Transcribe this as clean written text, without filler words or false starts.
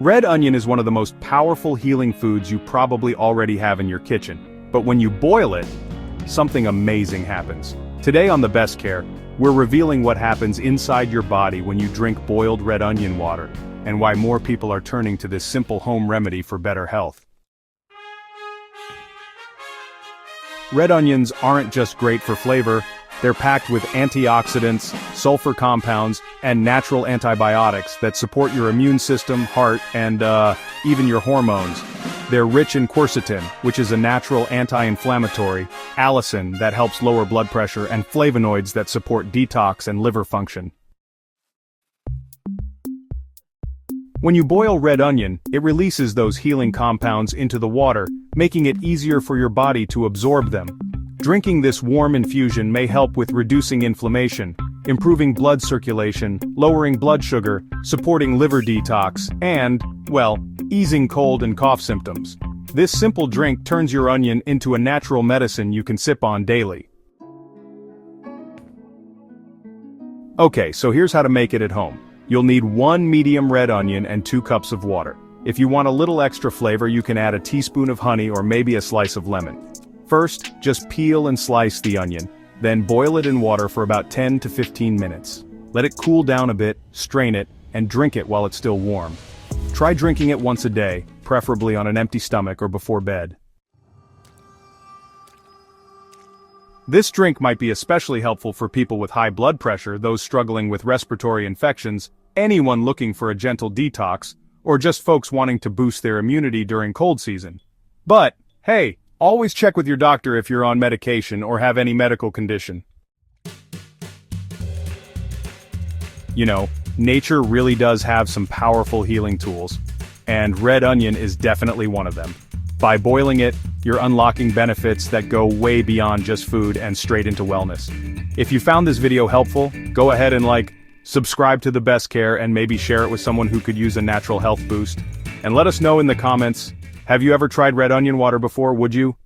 Red onion is one of the most powerful healing foods you probably already have in your kitchen. But when you boil it, something amazing happens. Today on The Best Care, we're revealing what happens inside your body when you drink boiled red onion water, and why more people are turning to this simple home remedy for better health. Red onions aren't just great for flavor, they're packed with antioxidants, sulfur compounds, and natural antibiotics that support your immune system, heart, and, even your hormones. They're rich in quercetin, which is a natural anti-inflammatory, allicin that helps lower blood pressure, and flavonoids that support detox and liver function. When you boil red onion, it releases those healing compounds into the water, making it easier for your body to absorb them. Drinking this warm infusion may help with reducing inflammation, improving blood circulation, lowering blood sugar, supporting liver detox, and, well, easing cold and cough symptoms. This simple drink turns your onion into a natural medicine you can sip on daily. Okay, so here's how to make it at home. You'll need 1 medium red onion and 2 cups of water. If you want a little extra flavor, you can add a teaspoon of honey or maybe a slice of lemon. First, just peel and slice the onion, then boil it in water for about 10 to 15 minutes. Let it cool down a bit, strain it, and drink it while it's still warm. Try drinking it once a day, preferably on an empty stomach or before bed. This drink might be especially helpful for people with high blood pressure, those struggling with respiratory infections, anyone looking for a gentle detox, or just folks wanting to boost their immunity during cold season. But, hey, always check with your doctor if you're on medication or have any medical condition. You know, nature really does have some powerful healing tools, and red onion is definitely one of them. By boiling it, you're unlocking benefits that go way beyond just food and straight into wellness. If you found this video helpful, go ahead and subscribe to The Best Care, and maybe share it with someone who could use a natural health boost. And let us know in the comments, have you ever tried red onion water before? Would you?